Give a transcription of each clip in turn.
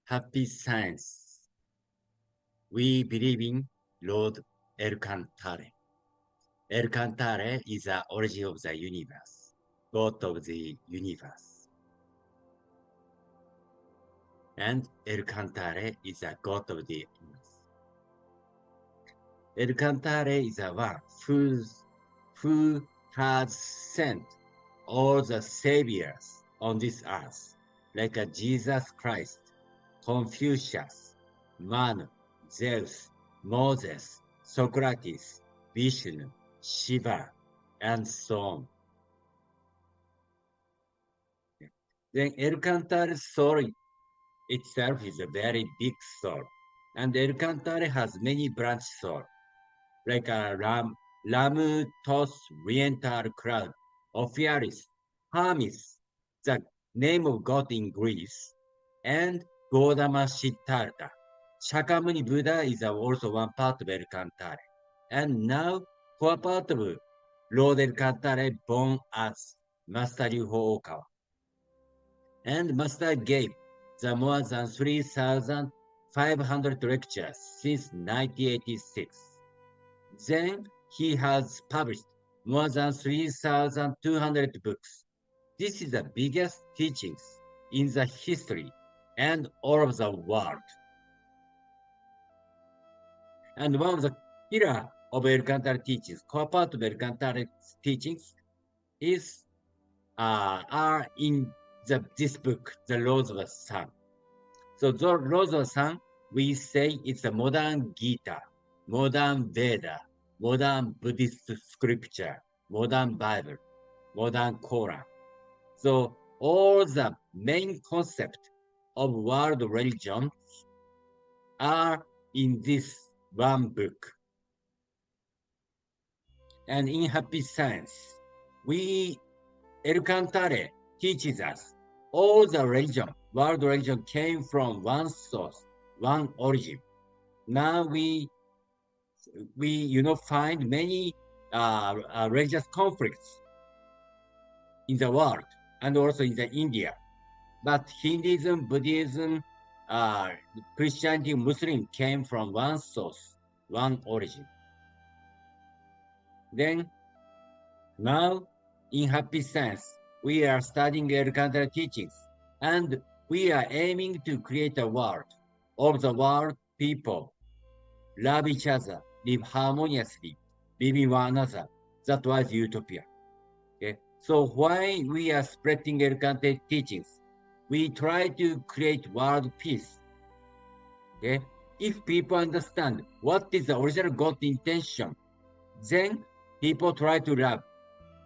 Happy science. We believe in Lord El Cantare. El Cantare is the origin of the universe, God of the universe. And El Cantare is the God of the earth. El Cantare is the one who has sent all the saviors on this earth, like a Jesus Christ, Confucius, Manu, Zeus, Moses, Socrates, Vishnu, Shiva, and so on. Then El Cantare's story itself is a very big soul, and El Cantare has many branch souls, like a Ramutos Oriental Cloud, Ophiaris, Hermes, the name of God in Greece, and Gautama Siddhartha. Shakyamuni Buddha is also one part of El Cantare. And now, for part of Lord El Cantare born as Master Ryuho Okawa. And Master gave the more than 3,500 lectures since 1986. Then he has published more than 3,200 books. This is the biggest teachings in the history and all of the world. And one of the pillar of El Cantare teachings, core part of El Cantare teachings, are in this book, The Laws of the Sun. So the Laws of the Sun, we say it's a modern Gita, modern Veda, modern Buddhist scripture, modern Bible, modern Quran. So all the main concept of world religions are in this one book. And in Happy Science, El Cantare teaches us all the religion, world religion came from one source, one origin. Now we find many religious conflicts in the world and also in the India. But Hinduism, Buddhism, Christianity, Muslim came from one source, one origin. Then now in Happy Science, we are studying El Cantare teachings, and we are aiming to create a world of the world people love each other, live harmoniously, live in one another. That was utopia. Okay, so why we are spreading El Cantare teachings? We try to create world peace. Okay, if people understand what is the original God intention, then people try to love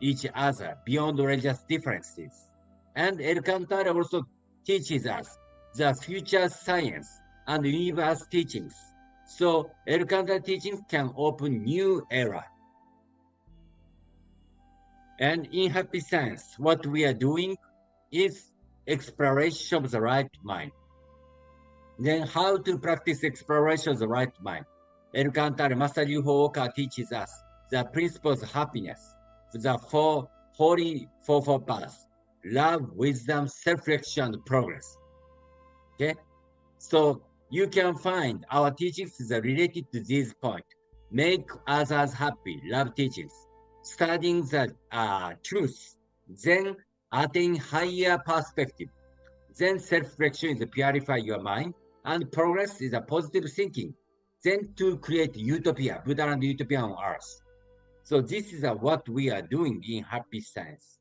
each other beyond religious differences. And El Cantare also teaches us the future science and universe teachings. So El Cantare teachings can open new era. And in Happy Science, what we are doing is exploration of the right mind. Then how to practice exploration of the right mind? El Cantare, Master Ryuho Okawa teaches us the principles of happiness, the holy four paths: love, wisdom, self-reflection, and progress. Okay, so you can find our teachings is related to this point. Make others happy, love teachings, studying the truth, then attain higher perspective. Then self-reflection is to purify your mind, and progress is a positive thinking. Then to create utopia, Buddha and utopia on earth. So this is what we are doing in Happy Science.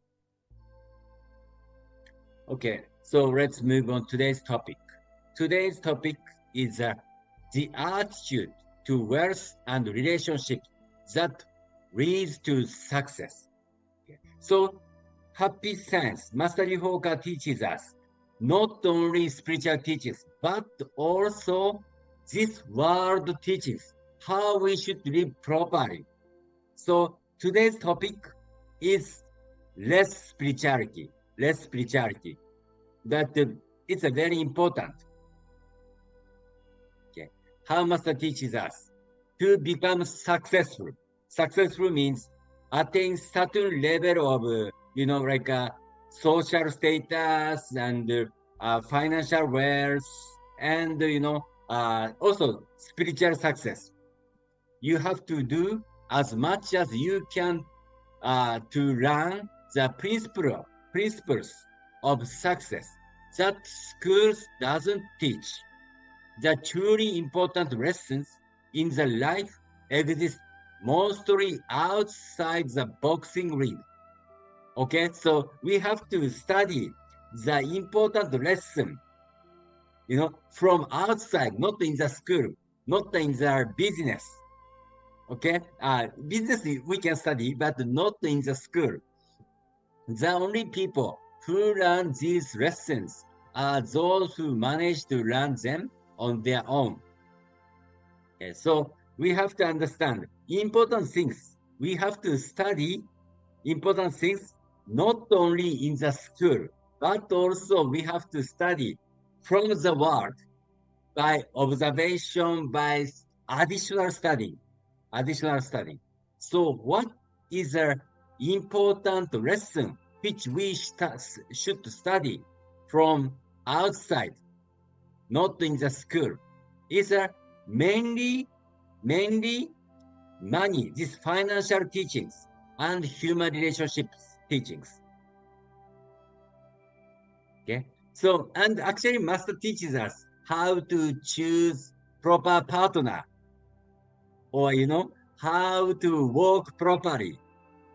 Okay, so let's move on to today's topic. Today's topic is the attitude to wealth and relationships that leads to success. Okay. So Happy Science, Master Ryuho Okawa teaches us not only spiritual teachings, but also this world teachings, how we should live properly. So today's topic is less spirituality. That it's a very important. Okay, how Master teaches us to become successful. Successful means attain certain level of like social status and financial wealth and also spiritual success. You have to do as much as you can to learn the principles of success that schools doesn't teach. The truly important lessons in the life exist mostly outside the boxing ring. Okay, so we have to study the important lesson, from outside, not in the school, not in the business. Okay, business we can study, but not in the school. The only people who learn these lessons are those who manage to learn them on their own. Okay, so we have to understand important things. We have to study important things not only in the school, but also we have to study from the world by observation, by additional study. Additional study. So what is an important lesson which we should study from outside, not in the school? Is mainly money, these financial teachings and human relationships teachings. Okay. So, and actually master teaches us how to choose proper partner, or how to work properly.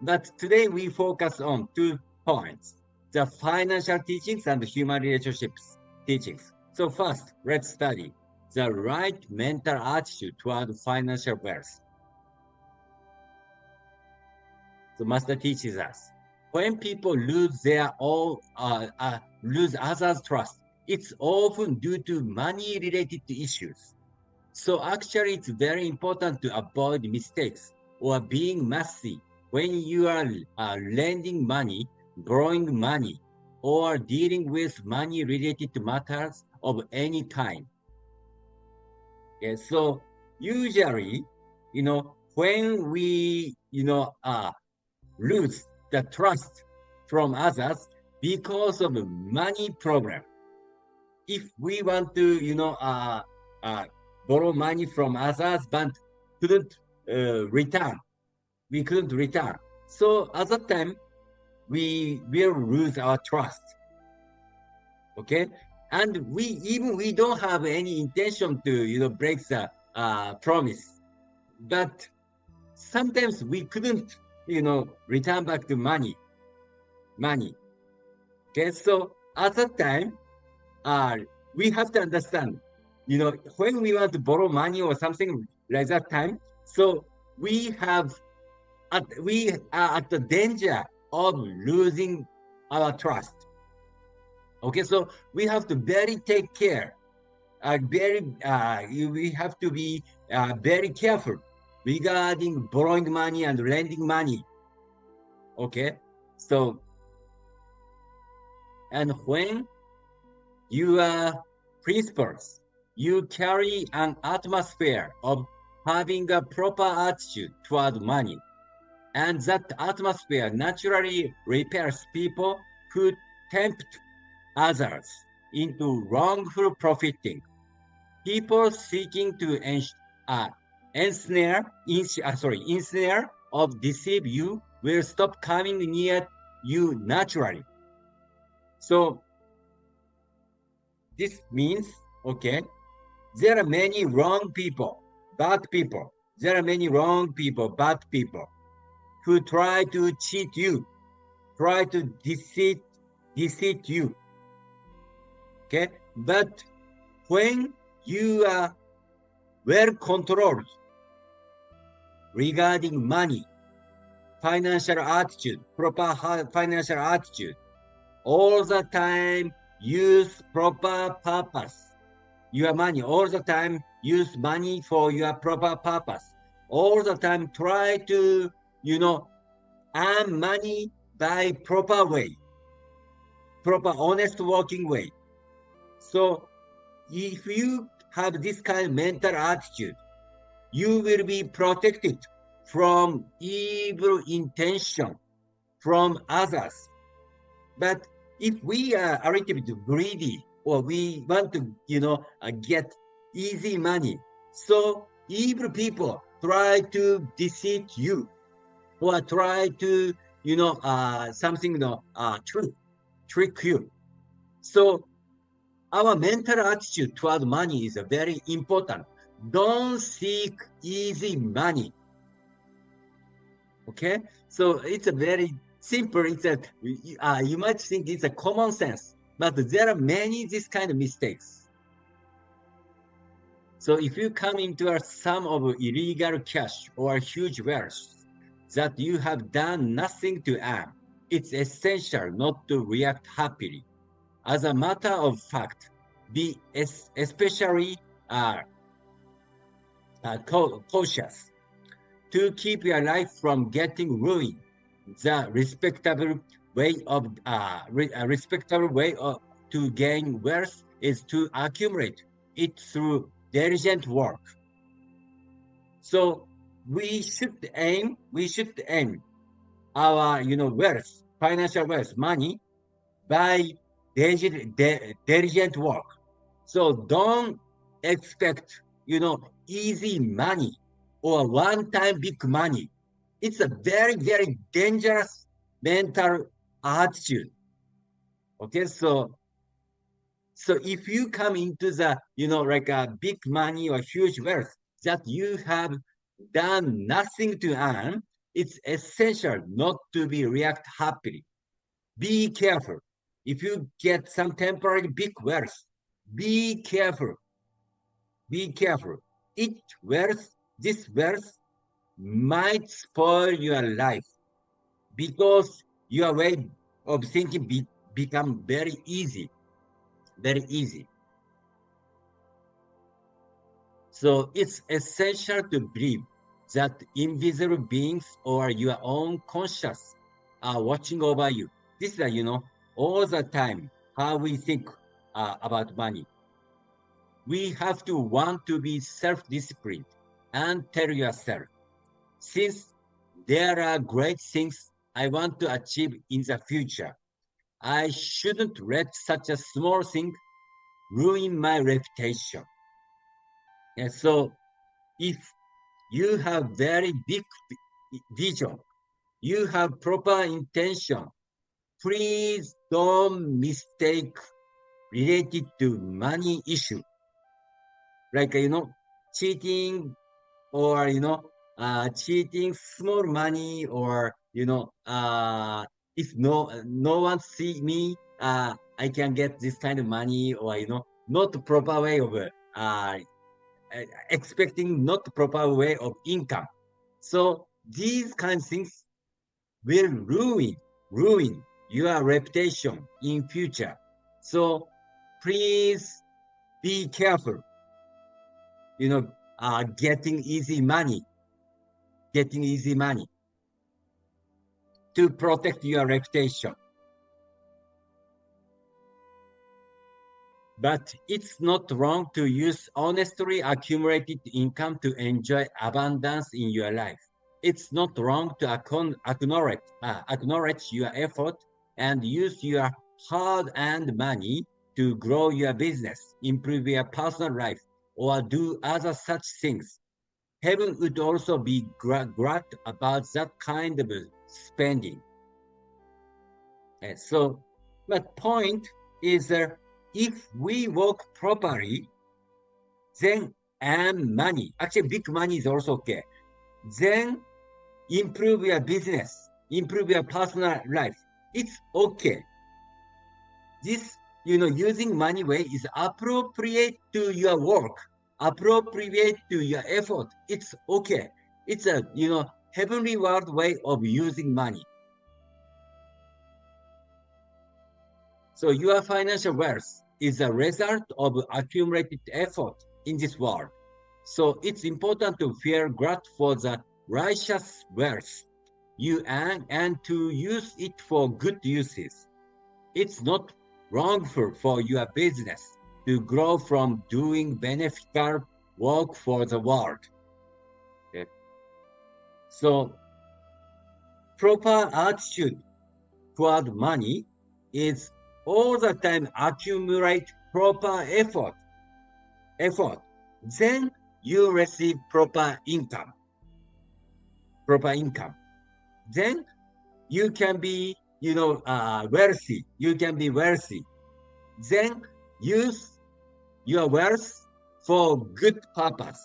But today we focus on 2 points: the financial teachings and the human relationships teachings. So first, let's study the right mental attitude toward financial wealth. The master teaches us when people lose their own, lose others' trust, it's often due to money-related issues. So actually, it's very important to avoid mistakes or being messy when you are lending money, borrowing money, or dealing with money-related matters of any kind. Okay, so usually, when we, lose the trust from others because of a money problem, if we want to, borrow money from others but couldn't return, we couldn't return. So at that time, we will lose our trust. Okay, and we don't have any intention to break the promise, but sometimes we couldn't return back to money. Okay, so at that time, we have to understand, when we want to borrow money or something like that time, so we are at the danger of losing our trust. Okay, so we have to very take care, we have to be very careful regarding borrowing money and lending money. Okay, so, and when you are principles, you carry an atmosphere of having a proper attitude toward money. And that atmosphere naturally repels people who tempt others into wrongful profiting. People seeking to ensnare or deceive you will stop coming near you naturally. So this means, okay, there are many wrong people, bad people. There are many wrong people, bad people who try to cheat you, try to deceive you. Okay, but when you are well controlled regarding money, financial attitude, proper financial attitude, all the time use proper purpose. Your money, all the time use money for your proper purpose. All the time try to, earn money by proper way, proper honest working way. So if you have this kind of mental attitude, you will be protected from evil intention from others. But if we are a little bit greedy, or we want to, get easy money. So evil people try to deceive you or try to, something, trick you. So our mental attitude toward money is very important. Don't seek easy money. Okay, so it's a very simple. It's a you might think it's a common sense, but there are many this kind of mistakes. So if you come into a sum of illegal cash or huge wealth that you have done nothing to earn, it's essential not to react happily. As a matter of fact, be especially cautious to keep your life from getting ruined. The respectable way to gain wealth is to accumulate it through diligent work. So we should aim our wealth, financial wealth, money by diligent work. So don't expect easy money or one-time big money. It's a very, very dangerous mental attitude. Okay, so if you come into the like a big money or huge wealth that you have done nothing to earn, it's essential not to be react happily. Be careful. If you get some temporary big wealth, be careful. Be careful. This wealth might spoil your life because your way of thinking become very easy, very easy. So it's essential to believe that invisible beings or your own conscious are watching over you. This is, all the time how we think about money. We have to want to be self-disciplined and tell yourself, since there are great things I want to achieve in the future, I shouldn't let such a small thing ruin my reputation. And so if you have very big vision, you have proper intention, please don't mistake related to money issue. Like, cheating or, cheating small money or, if no one see me, I can get this kind of money or, not the proper way of expecting not the proper way of income. So these kind of things will ruin your reputation in future. So please be careful, getting easy money to protect your reputation. But it's not wrong to use honestly accumulated income to enjoy abundance in your life. It's not wrong to acknowledge your effort and use your hard-earned money to grow your business, improve your personal life, or do other such things. Heaven would also be glad about that kind of spending. And so, but point is if we work properly, then earn money. Actually, big money is also okay. Then improve your business, improve your personal life. It's okay. This, using money way is appropriate to your work, appropriate to your effort. It's okay. It's a, heavenly world way of using money. So your financial wealth is a result of accumulated effort in this world. So it's important to feel grateful for the righteous wealth you earn and to use it for good uses. It's not wrongful for your business to grow from doing beneficial work for the world. Okay. So proper attitude toward money is all the time accumulate proper effort, then you receive proper income. Then you can be, wealthy. You can be wealthy. Then use your wealth for good purpose.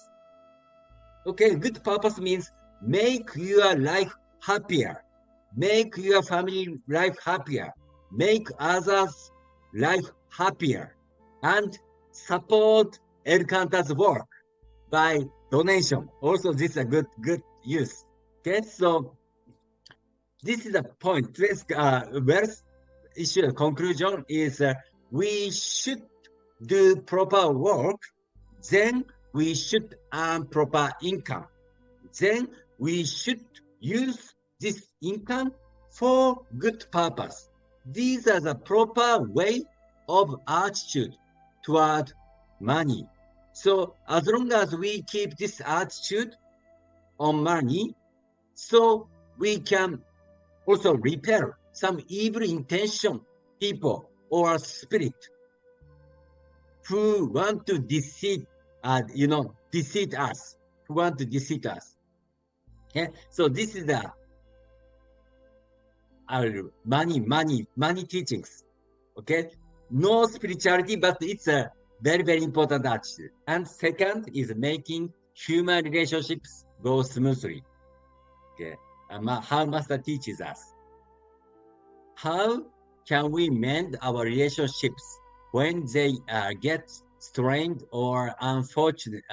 Okay, good purpose means make your life happier, make your family life happier, make others' life happier, and support Elkanta's work by donation. Also, this is a good use. Okay, so this is the point. This verse issue conclusion is we should do proper work, then we should earn proper income. Then we should use this income for good purpose. These are the proper way of attitude toward money. So as long as we keep this attitude on money, so we can also repel some evil intention people or spirit who want to deceive us, who want to deceive us. Okay, so this is the money teachings. Okay, no spirituality, but it's a very important attitude. And second is making human relationships go smoothly. Okay, how Master teaches us. How can we mend our relationships when they get strained or unfortunate,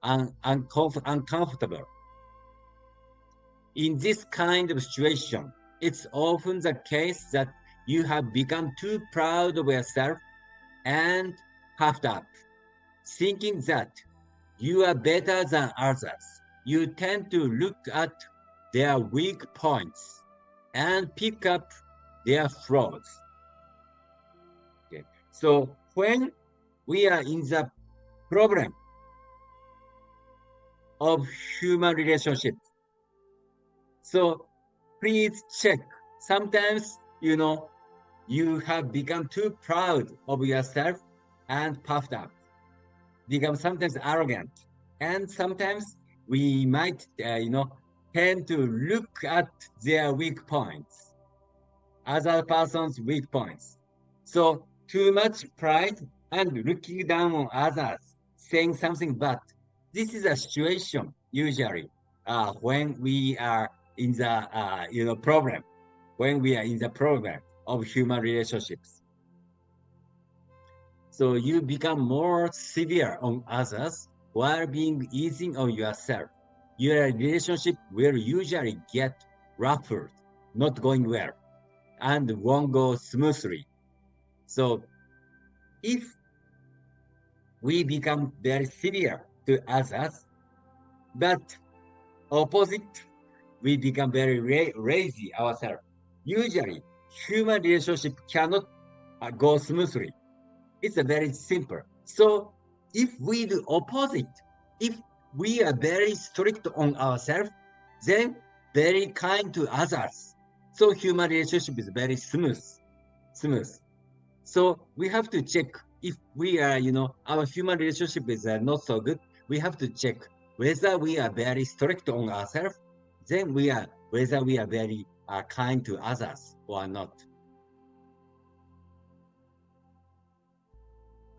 uncomfortable? In this kind of situation, it's often the case that you have become too proud of yourself and puffed up, thinking that you are better than others. You tend to look at their weak points and pick up their flaws. Okay. So when we are in the problem of human relationships, so please check. Sometimes, you have become too proud of yourself and puffed up, become sometimes arrogant. And sometimes we might, tend to look at their weak points, other person's weak points. So too much pride and looking down on others, saying something bad. This is a situation usually when we are in the problem, when we are in the problem of human relationships. So you become more severe on others while being easy on yourself. Your relationship will usually get ruffled, not going well, and won't go smoothly. So if we become very severe to others, but opposite, we become very lazy ourselves. Usually, human relationship cannot go smoothly. It's a very simple. So if we do opposite, if we are very strict on ourselves, then very kind to others. So human relationship is very smooth. So we have to check if we are, our human relationship is not so good. We have to check whether we are very strict on ourselves, then whether we are very kind to others or not.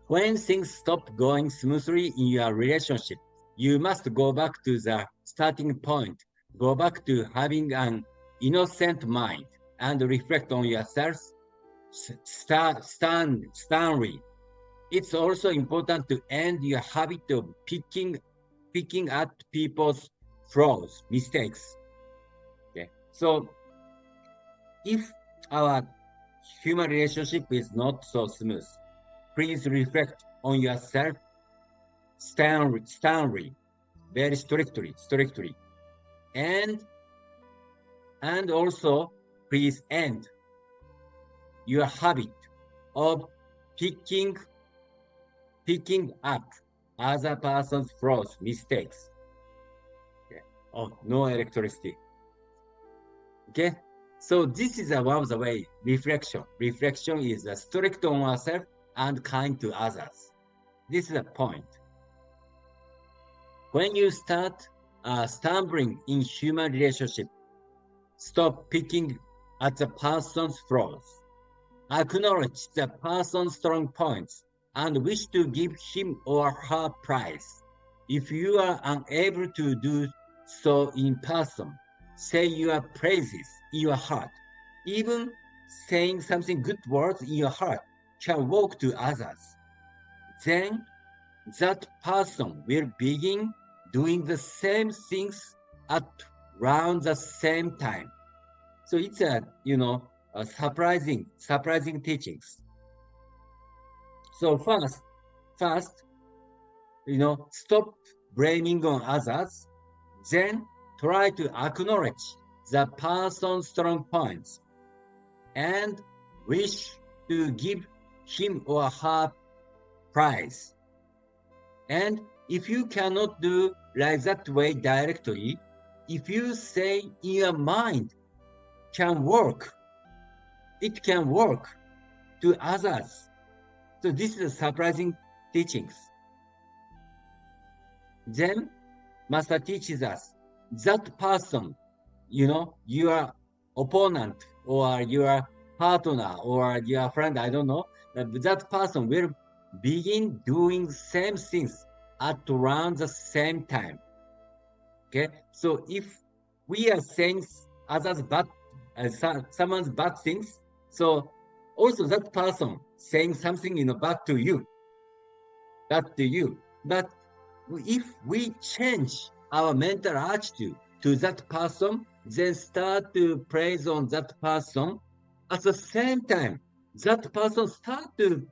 When things stop going smoothly in your relationship, you must go back to the starting point, go back to having an innocent mind and reflect on yourselves sternly. It's also important to end your habit of picking at people's flaws, mistakes. Okay, so if our human relationship is not so smooth, please reflect on yourself sternly, very strictly, and also please end your habit of picking up other person's flaws, mistakes. Okay. Oh, no electricity. Okay, so this is one of the way reflection. Reflection is strict on ourselves and kind to others. This is the point. When you start stumbling in human relationship, stop picking at the person's flaws. Acknowledge the person's strong points and wish to give him or her praise. If you are unable to do so in person, say your praises in your heart. Even saying something good words in your heart can walk to others. Then that person will begin doing the same things at around the same time. So it's a surprising teachings. So first, stop blaming on others. Then try to acknowledge the person's strong points and wish to give him or her praise. And if you cannot do like that way directly, if you say in your mind can work, it can work to others. So this is a surprising teachings. Then Master teaches us that person, your opponent or your partner or your friend, I don't know, that person will begin doing same things at around the same time. Okay, so if we are saying others bad, someone's bad things, so also that person saying something bad to you. But if we change our mental attitude to that person, then start to praise on that person, at the same time, that person start to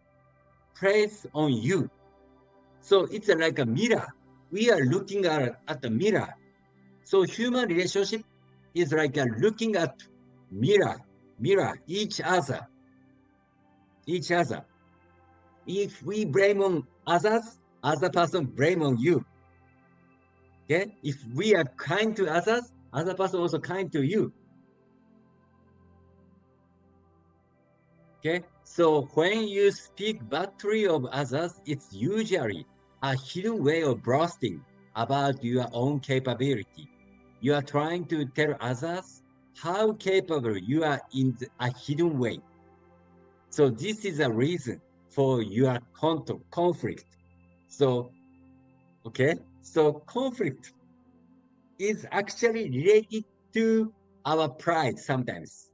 praise on you. So it's like a mirror. We are looking at the mirror. So human relationship is like looking at mirror, each other. If we blame on others, other person blame on you. Okay? If we are kind to others, other person also kind to you. Okay? So when you speak badly of others, it's usually a hidden way of boasting about your own capability. You are trying to tell others how capable you are in a hidden way. So this is a reason for your conflict. So, okay, so conflict is actually related to our pride sometimes,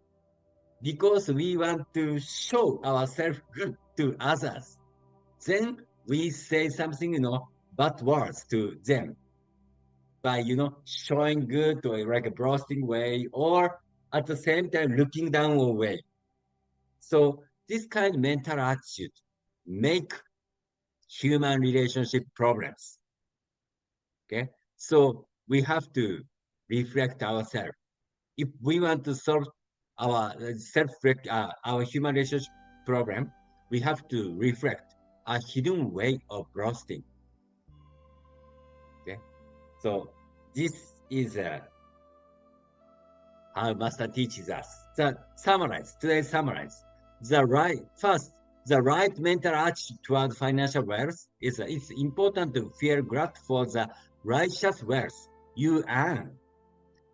because we want to show ourselves good to others. Then we say something, bad words to them by, showing good or like a boasting way, or at the same time looking down way. So this kind of mental attitude make human relationship problems. Okay, so we have to reflect ourselves. If we want to solve our our human relationship problem, we have to reflect a hidden way of boasting. Okay, so this is how Master teaches us. Today's summarize. The right mental attitude toward financial wealth is it's important to feel grateful for the righteous wealth you earn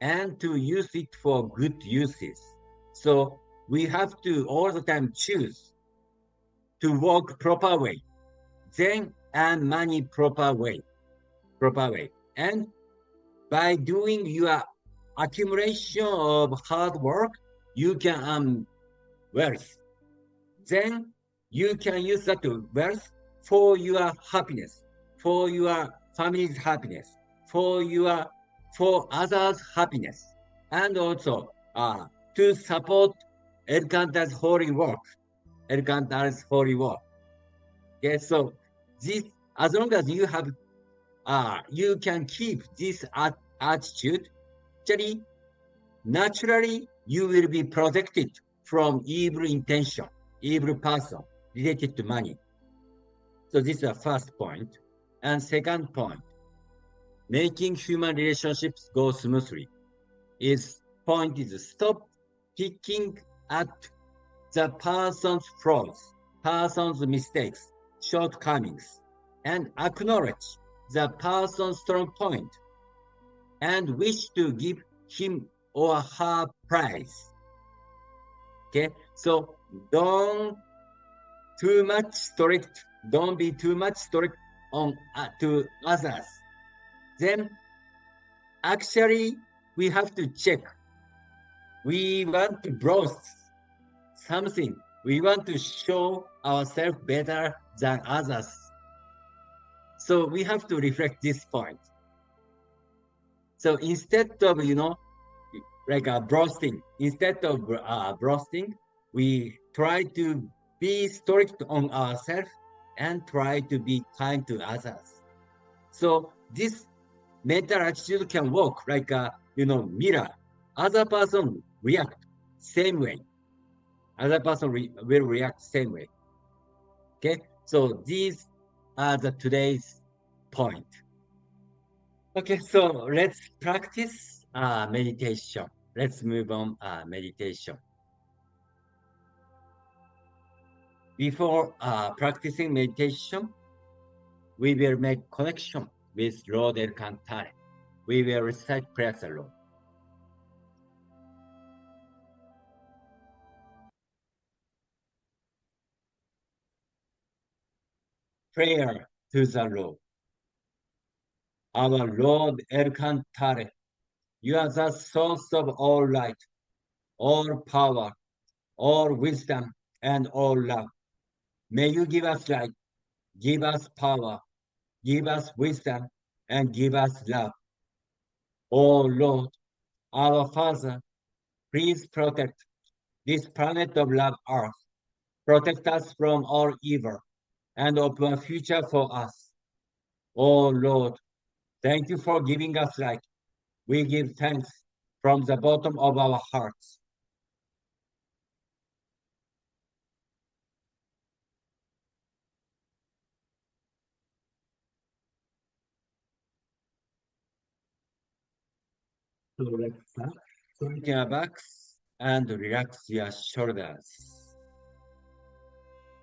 and to use it for good uses. So we have to all the time choose to work proper way, then earn money proper way. And by doing your accumulation of hard work, you can earn wealth. Then you can use that wealth for your happiness, for your family's happiness, for others' happiness, and also to support Elkantar's holy work. Okay, so this, as long as you have, you can keep this attitude, actually, naturally, you will be protected from evil intention, evil person related to money. So this is the first point. And second point, making human relationships go smoothly is stop picking at the person's flaws, person's mistakes, shortcomings, and acknowledge the person's strong point and wish to give him or her praise. Okay, so don't be too much strict on to others. Then actually we have to check. We want to boast something. We want to show ourselves better than others. So we have to reflect this point. So instead of, like boasting, we try to be strict on ourselves and try to be kind to others. So this mental attitude can work like a, mirror. Other person react same way. Other person will react same way. Okay, so these are the today's point. Okay, so let's practice meditation. Let's move on meditation. Before practicing meditation, we will make connection with Lord El Cantare. We will recite prayers alone. Prayer to the Lord. Our Lord El Cantare, you are the source of all light, all power, all wisdom, and all love. May you give us light, give us power, give us wisdom, and give us love. O Lord, our Father, please protect this planet of love Earth. Protect us from all evil and open a future for us. O Lord, thank you for giving us light. We give thanks from the bottom of our hearts. So let's start. Straighten your backs and relax your shoulders.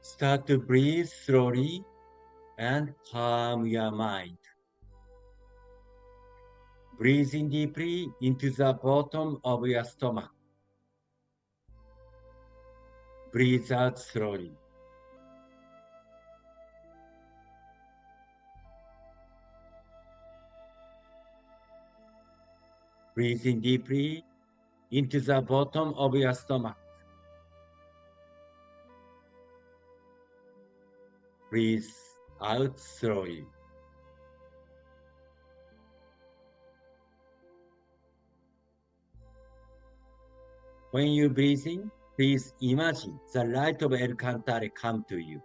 Start to breathe slowly and calm your mind. Breathe in deeply into the bottom of your stomach. Breathe out slowly. Breathe in deeply into the bottom of your stomach. Breathe out slowly. When you breathe in, please imagine the light of El Cantare come to you.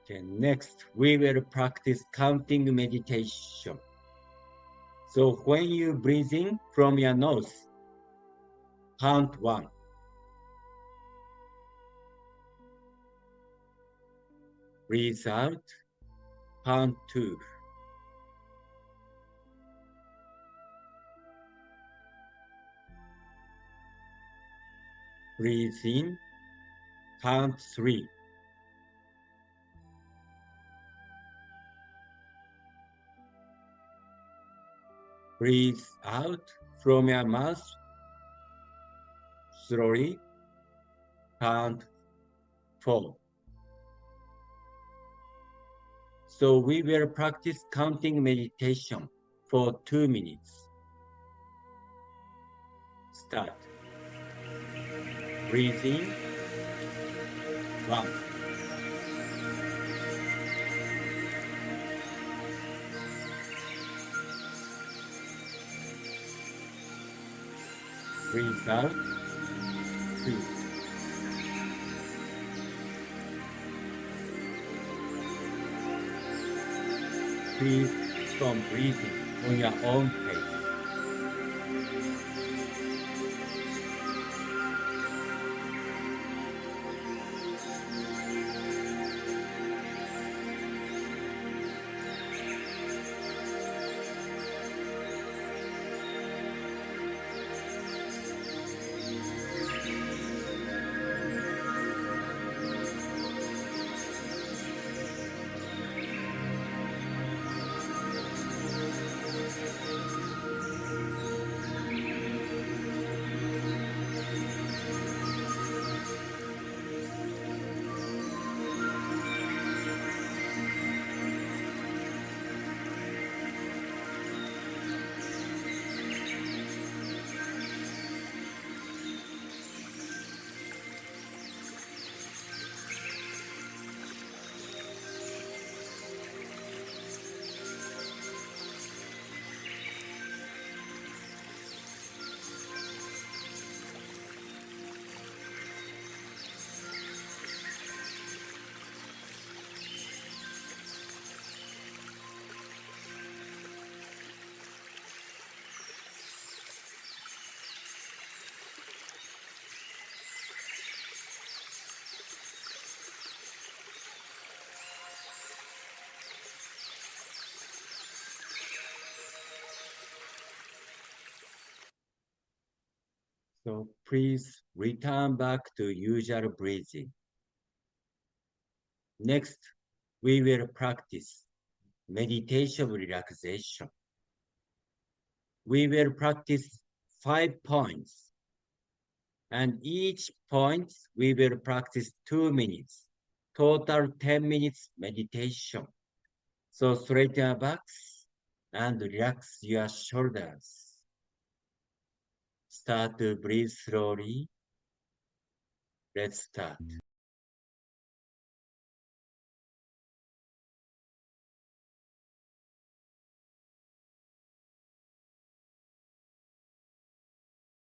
Okay, next, we will practice counting meditation. So when you breathe in from your nose, count 1. Breathe out, count 2. Breathe in, count 3. Breathe out from your mouth slowly, count 4. So we will practice counting meditation for 2 minutes. Start. Breathe in, 1. Breathe out, 2. Please stop breathing on your own pace. So please return back to usual breathing. Next, we will practice meditation relaxation. We will practice 5 points. And each point we will practice 2 minutes. Total 10 minutes meditation. So straighten your backs and relax your shoulders. Start to breathe slowly. Let's start.